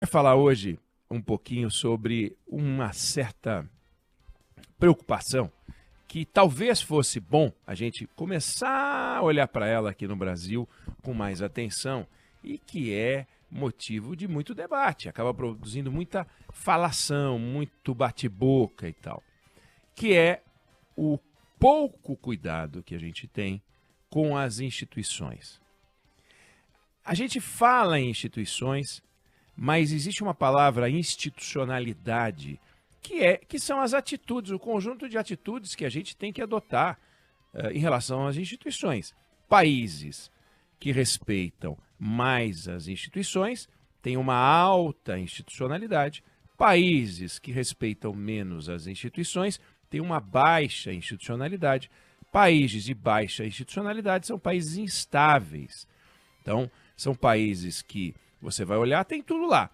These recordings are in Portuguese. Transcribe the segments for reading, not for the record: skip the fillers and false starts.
Falar hoje um pouquinho sobre uma certa preocupação que talvez fosse bom a gente começar a olhar para ela aqui no Brasil com mais atenção e que é motivo de muito debate, acaba produzindo muita falação, muito bate-boca e tal, que é o pouco cuidado que a gente tem com as instituições. A gente fala em instituições, mas existe uma palavra institucionalidade, que são as atitudes, o conjunto de atitudes que a gente tem que adotar em relação às instituições. Países que respeitam mais as instituições têm uma alta institucionalidade. Países que respeitam menos as instituições têm uma baixa institucionalidade. Países de baixa institucionalidade são países instáveis. Então, são países que você vai olhar, tem tudo lá.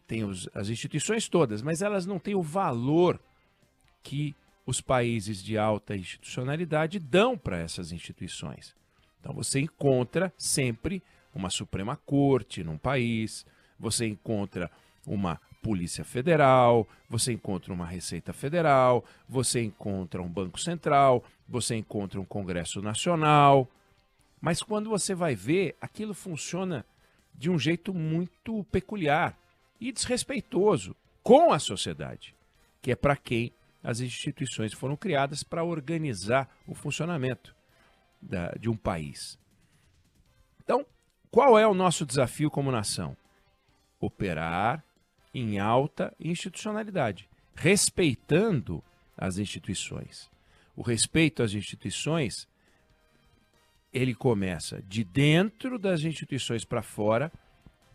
Tem as instituições todas, mas elas não têm o valor que os países de alta institucionalidade dão para essas instituições. Então você encontra sempre uma Suprema Corte num país, você encontra uma Polícia Federal, você encontra uma Receita Federal, você encontra um Banco Central, você encontra um Congresso Nacional. Mas quando você vai ver, aquilo funciona de um jeito muito peculiar e desrespeitoso com a sociedade, que é para quem as instituições foram criadas para organizar o funcionamento de um país. Então, qual é o nosso desafio como nação? Operar em alta institucionalidade, respeitando as instituições. O respeito às instituições, ele começa de dentro das instituições para fora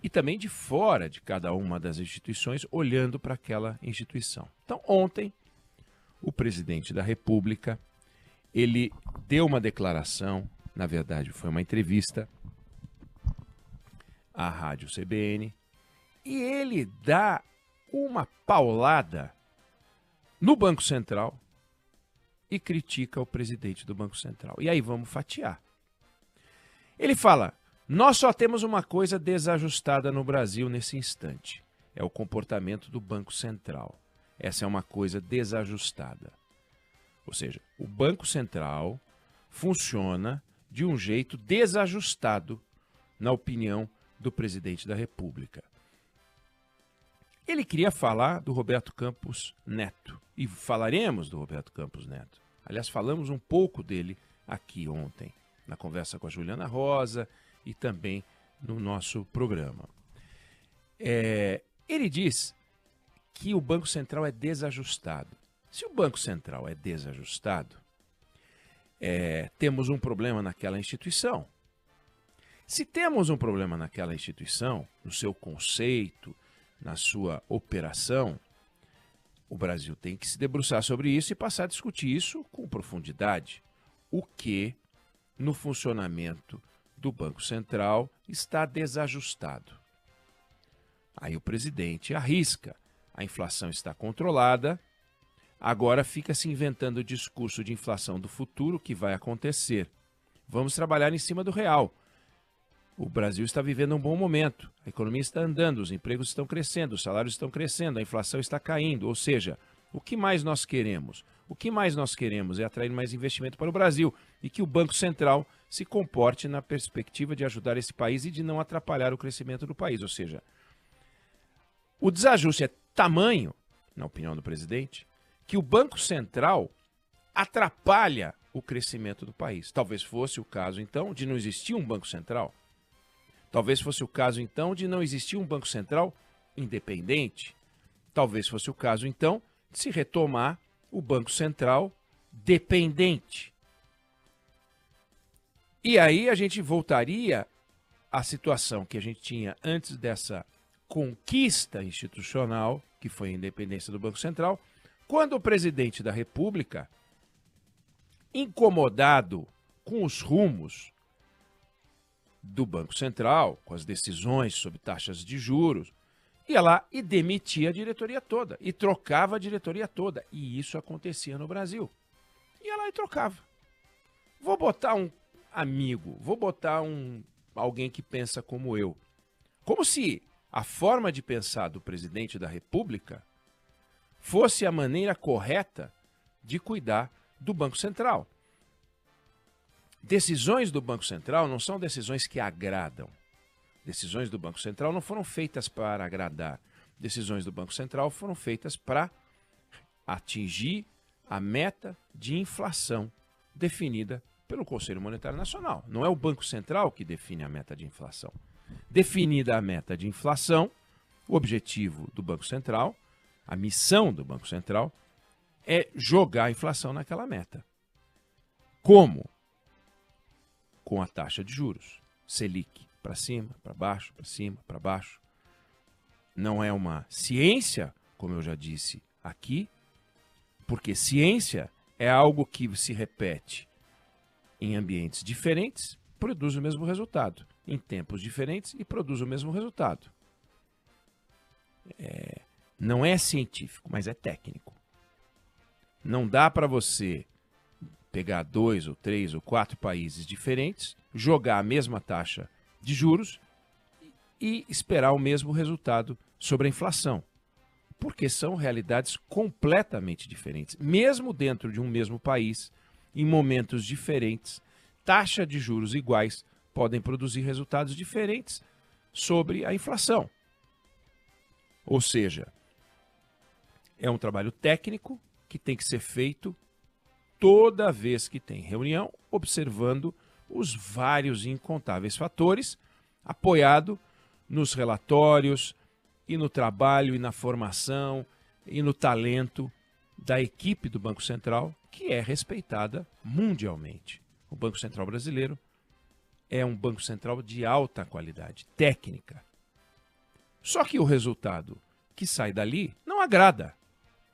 e também de fora de cada uma das instituições, olhando para aquela instituição. Então, ontem, o presidente da República, ele deu uma declaração, na verdade foi uma entrevista à Rádio CBN, e ele dá uma paulada no Banco Central e critica o presidente do Banco Central. E aí vamos fatiar. Ele fala: nós só temos uma coisa desajustada no Brasil nesse instante. É o comportamento do Banco Central. Essa é uma coisa desajustada. Ou seja, o Banco Central funciona de um jeito desajustado, na opinião do presidente da República. Ele queria falar do Roberto Campos Neto. E falaremos do Roberto Campos Neto. Aliás, falamos um pouco dele aqui ontem, na conversa com a Juliana Rosa e também no nosso programa. Ele diz que o Banco Central é desajustado. Se o Banco Central é desajustado, temos um problema naquela instituição. Se temos um problema naquela instituição, no seu conceito, na sua operação, o Brasil tem que se debruçar sobre isso e passar a discutir isso com profundidade. O que no funcionamento do Banco Central está desajustado. Aí o presidente arrisca. A inflação está controlada, agora fica se inventando o discurso de inflação do futuro que vai acontecer. Vamos trabalhar em cima do real. O Brasil está vivendo um bom momento, a economia está andando, os empregos estão crescendo, os salários estão crescendo, a inflação está caindo. Ou seja, o que mais nós queremos? O que mais nós queremos é atrair mais investimento para o Brasil e que o Banco Central se comporte na perspectiva de ajudar esse país e de não atrapalhar o crescimento do país. Ou seja, o desajuste é tamanho, na opinião do presidente, que o Banco Central atrapalha o crescimento do país. Talvez fosse o caso, então, de não existir um Banco Central. Talvez fosse o caso, então, de não existir um Banco Central independente. Talvez fosse o caso, então, de se retomar o Banco Central dependente. E aí a gente voltaria à situação que a gente tinha antes dessa conquista institucional, que foi a independência do Banco Central, quando o presidente da República, incomodado com os rumos do Banco Central, com as decisões sobre taxas de juros, ia lá e demitia a diretoria toda, e trocava a diretoria toda. E isso acontecia no Brasil. Ia lá e trocava. Vou botar um amigo, vou botar alguém que pensa como eu. Como se a forma de pensar do presidente da República fosse a maneira correta de cuidar do Banco Central. Decisões do Banco Central não são decisões que agradam. Decisões do Banco Central não foram feitas para agradar. Decisões do Banco Central foram feitas para atingir a meta de inflação definida pelo Conselho Monetário Nacional. Não é o Banco Central que define a meta de inflação. Definida a meta de inflação, o objetivo do Banco Central, a missão do Banco Central, é jogar a inflação naquela meta. Como? Com a taxa de juros, Selic, para cima, para baixo, para cima, para baixo. Não é uma ciência, como eu já disse aqui, porque ciência é algo que se repete em ambientes diferentes, produz o mesmo resultado. Em tempos diferentes e produz o mesmo resultado. Não é científico, mas é técnico. Não dá para você pegar 2 ou 3 ou 4 países diferentes, jogar a mesma taxa de juros e esperar o mesmo resultado sobre a inflação. Porque são realidades completamente diferentes. Mesmo dentro de um mesmo país, em momentos diferentes, taxa de juros iguais podem produzir resultados diferentes sobre a inflação. Ou seja, é um trabalho técnico que tem que ser feito toda vez que tem reunião, observando os vários e incontáveis fatores, apoiado nos relatórios e no trabalho e na formação e no talento da equipe do Banco Central, que é respeitada mundialmente. O Banco Central brasileiro é um Banco Central de alta qualidade técnica. Só que o resultado que sai dali não agrada,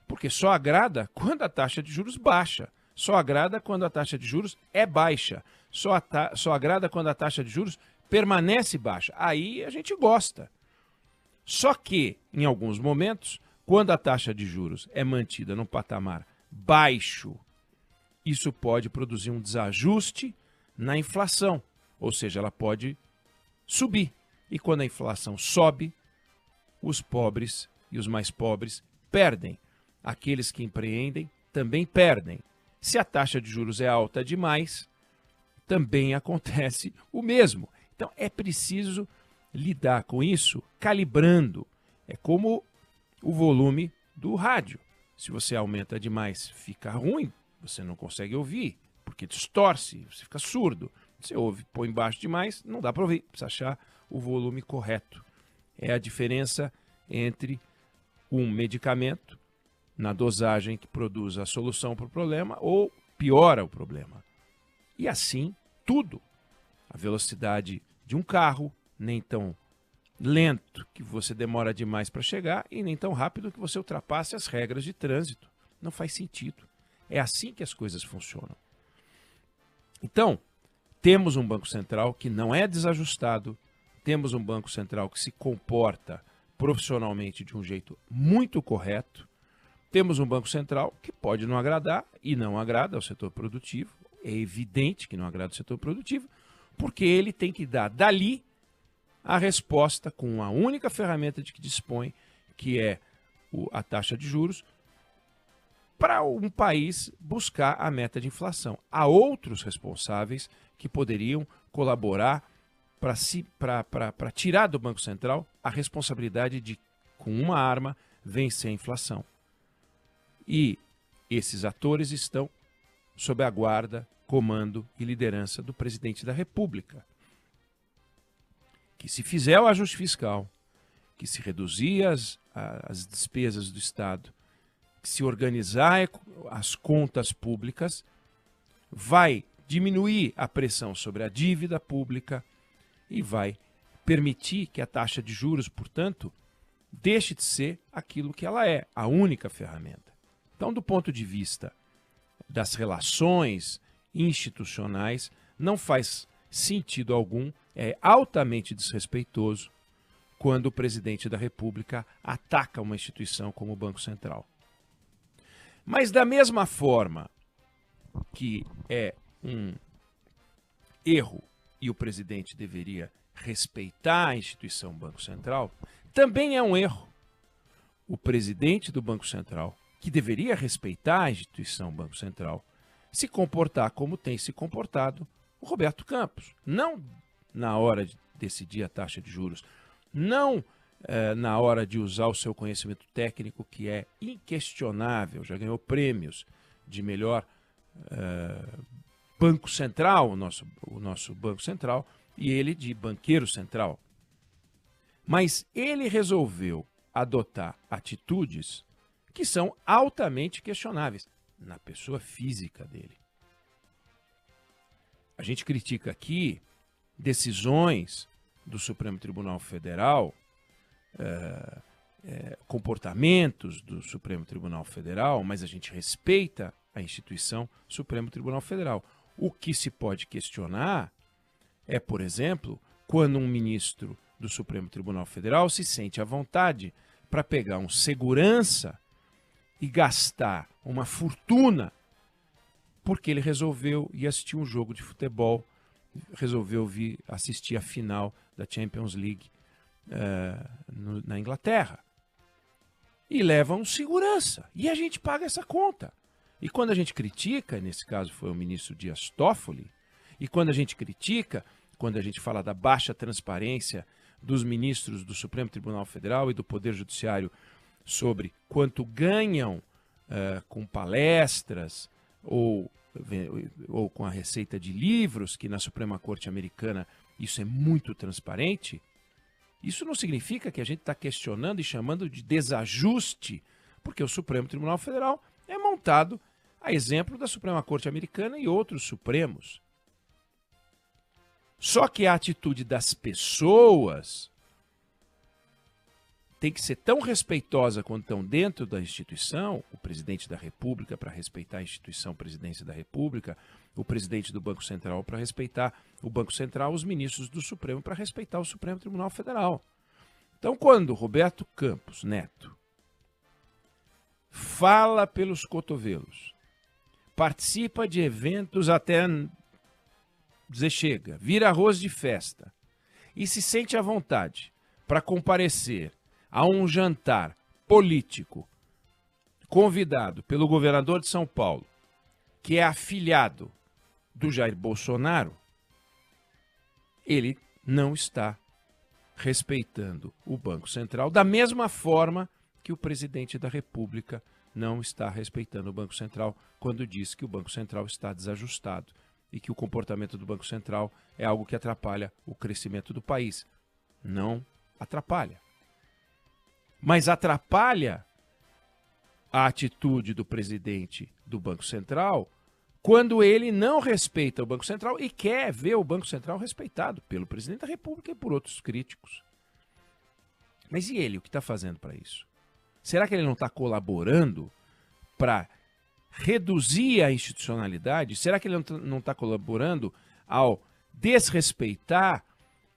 porque só agrada quando a taxa de juros baixa, só agrada quando a taxa de juros é baixa, só agrada quando a taxa de juros permanece baixa. Aí a gente gosta. Só que, em alguns momentos, quando a taxa de juros é mantida num patamar baixo, isso pode produzir um desajuste na inflação, ou seja, ela pode subir. E quando a inflação sobe, os pobres e os mais pobres perdem. Aqueles que empreendem também perdem. Se a taxa de juros é alta demais, também acontece o mesmo. Então é preciso lidar com isso calibrando. É como o volume do rádio. Se você aumenta demais, fica ruim, você não consegue ouvir, porque distorce, você fica surdo. Você ouve, põe baixo demais, não dá para ouvir, precisa achar o volume correto. É a diferença entre um medicamento na dosagem que produz a solução para o problema ou piora o problema. E assim, tudo. A velocidade de um carro, nem tão lento que você demora demais para chegar e nem tão rápido que você ultrapasse as regras de trânsito. Não faz sentido. É assim que as coisas funcionam. Então, temos um Banco Central que não é desajustado, temos um Banco Central que se comporta profissionalmente de um jeito muito correto, temos um Banco Central que pode não agradar e não agrada ao setor produtivo, é evidente que não agrada ao setor produtivo, porque ele tem que dar dali a resposta com a única ferramenta de que dispõe, que é a taxa de juros, para um país buscar a meta de inflação. Há outros responsáveis que poderiam colaborar para tirar do Banco Central a responsabilidade de, com uma arma, vencer a inflação. E esses atores estão sob a guarda, comando e liderança do presidente da República, que se fizer o ajuste fiscal, que se reduzir as despesas do Estado, que se organizar as contas públicas, vai diminuir a pressão sobre a dívida pública e vai permitir que a taxa de juros, portanto, deixe de ser aquilo que ela é, a única ferramenta. Então, do ponto de vista das relações institucionais, não faz sentido algum, é altamente desrespeitoso quando o presidente da República ataca uma instituição como o Banco Central. Mas da mesma forma que é um erro e o presidente deveria respeitar a instituição Banco Central, Também é um erro o presidente do Banco Central, que deveria respeitar a instituição Banco Central, se comportar como tem se comportado o Roberto Campos. Não na hora de decidir a taxa de juros, não na hora de usar o seu conhecimento técnico, que é inquestionável, já ganhou prêmios de melhor Banco Central, o nosso Banco Central, e ele de banqueiro central. Mas ele resolveu adotar atitudes que são altamente questionáveis na pessoa física dele. A gente critica aqui decisões do Supremo Tribunal Federal, comportamentos do Supremo Tribunal Federal, mas a gente respeita a instituição Supremo Tribunal Federal. O que se pode questionar é, por exemplo, quando um ministro do Supremo Tribunal Federal se sente à vontade para pegar um segurança e gastar uma fortuna porque ele resolveu ir assistir um jogo de futebol, resolveu vir assistir a final da Champions League na Inglaterra. E leva um segurança. E a gente paga essa conta. E quando a gente critica, nesse caso foi o ministro Dias Toffoli, e quando a gente critica, quando a gente fala da baixa transparência dos ministros do Supremo Tribunal Federal e do Poder Judiciário sobre quanto ganham com palestras ou com a receita de livros, que na Suprema Corte Americana isso é muito transparente, isso não significa que a gente está questionando e chamando de desajuste, porque o Supremo Tribunal Federal é montado a exemplo da Suprema Corte Americana e outros Supremos. Só que a atitude das pessoas tem que ser tão respeitosa quando estão dentro da instituição, o presidente da República para respeitar a instituição Presidência da República, o presidente do Banco Central para respeitar o Banco Central, os ministros do Supremo para respeitar o Supremo Tribunal Federal. Então, quando Roberto Campos Neto fala pelos cotovelos, participa de eventos até dizer chega, vira arroz de festa e se sente à vontade para comparecer a um jantar político convidado pelo governador de São Paulo, que é afilhado do Jair Bolsonaro, ele não está respeitando o Banco Central da mesma forma que o presidente da República não está respeitando o Banco Central quando diz que o Banco Central está desajustado e que o comportamento do Banco Central é algo que atrapalha o crescimento do país. Não atrapalha. Mas atrapalha a atitude do presidente do Banco Central quando ele não respeita o Banco Central e quer ver o Banco Central respeitado pelo presidente da República e por outros críticos. Mas e ele, o que está fazendo para isso? Será que ele não está colaborando para reduzir a institucionalidade? Será que ele não está colaborando ao desrespeitar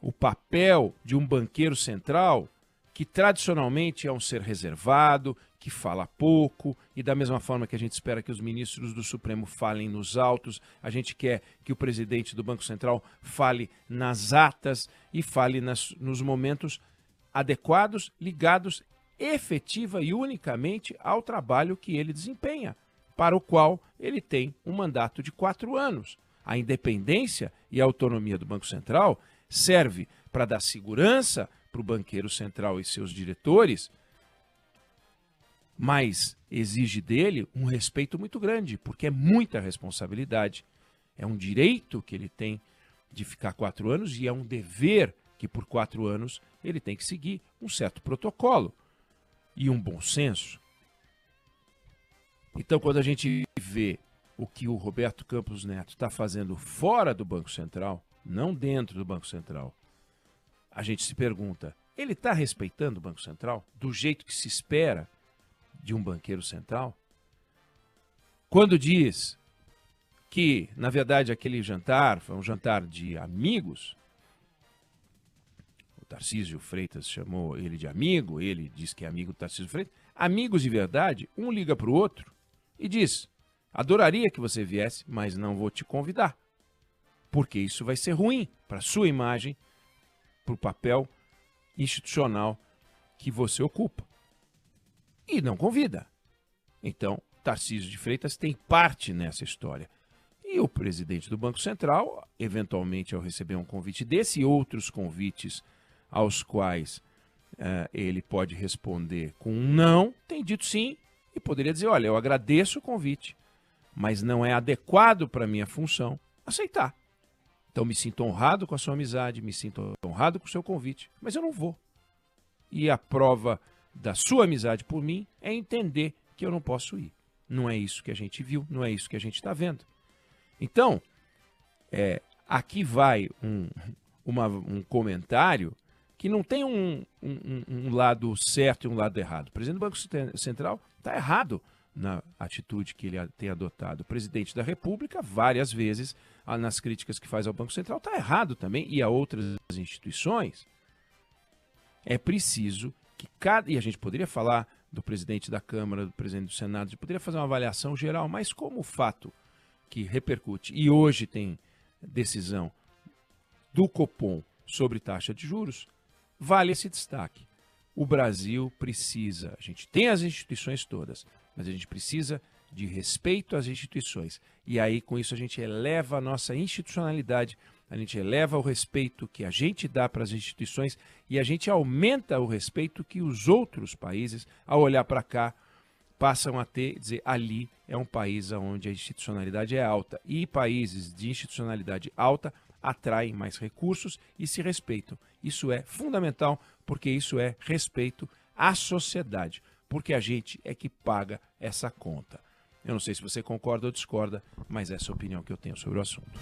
o papel de um banqueiro central que tradicionalmente é um ser reservado, que fala pouco, e da mesma forma que a gente espera que os ministros do Supremo falem nos autos, a gente quer que o presidente do Banco Central fale nas atas e fale nos momentos adequados, ligados efetiva e unicamente ao trabalho que ele desempenha, para o qual ele tem um mandato de 4 anos. A independência e a autonomia do Banco Central serve para dar segurança para o banqueiro central e seus diretores, mas exige dele um respeito muito grande, porque é muita responsabilidade. É um direito que ele tem de ficar 4 anos e é um dever que por 4 anos ele tem que seguir um certo protocolo e um bom senso. Então, quando a gente vê o que o Roberto Campos Neto está fazendo fora do Banco Central, não dentro do Banco Central, a gente se pergunta, ele está respeitando o Banco Central do jeito que se espera de um banqueiro central? Quando diz que, na verdade, aquele jantar foi um jantar de amigos, o Tarcísio Freitas chamou ele de amigo, ele diz que é amigo do Tarcísio Freitas, amigos de verdade, um liga para o outro e diz, adoraria que você viesse, mas não vou te convidar, porque isso vai ser ruim para a sua imagem, para o papel institucional que você ocupa. E não convida. Então, Tarcísio de Freitas tem parte nessa história. E o presidente do Banco Central, eventualmente, ao receber um convite desse e outros convites aos quais ele pode responder com um não, tem dito sim e poderia dizer, olha, eu agradeço o convite, mas não é adequado para a minha função aceitar. Então me sinto honrado com a sua amizade, me sinto honrado com o seu convite, mas eu não vou. E a prova da sua amizade por mim é entender que eu não posso ir. Não é isso que a gente viu, não é isso que a gente está vendo. Então, aqui vai um comentário que não tem um lado certo e um lado errado. O presidente do Banco Central está errado na atitude que ele tem adotado. O presidente da República, várias vezes, nas críticas que faz ao Banco Central, está errado também, e a outras instituições. É preciso que e a gente poderia falar do presidente da Câmara, do presidente do Senado, a gente poderia fazer uma avaliação geral, mas como o fato que repercute, e hoje tem decisão do Copom sobre taxa de juros, vale esse destaque. O Brasil precisa, a gente tem as instituições todas, mas a gente precisa de respeito às instituições. E aí, com isso, a gente eleva a nossa institucionalidade, a gente eleva o respeito que a gente dá para as instituições e a gente aumenta o respeito que os outros países, ao olhar para cá, passam a ter, dizer, ali é um país onde a institucionalidade é alta. E países de institucionalidade alta atraem mais recursos e se respeitam. Isso é fundamental, porque isso é respeito à sociedade, porque a gente é que paga essa conta. Eu não sei se você concorda ou discorda, mas essa é a opinião que eu tenho sobre o assunto.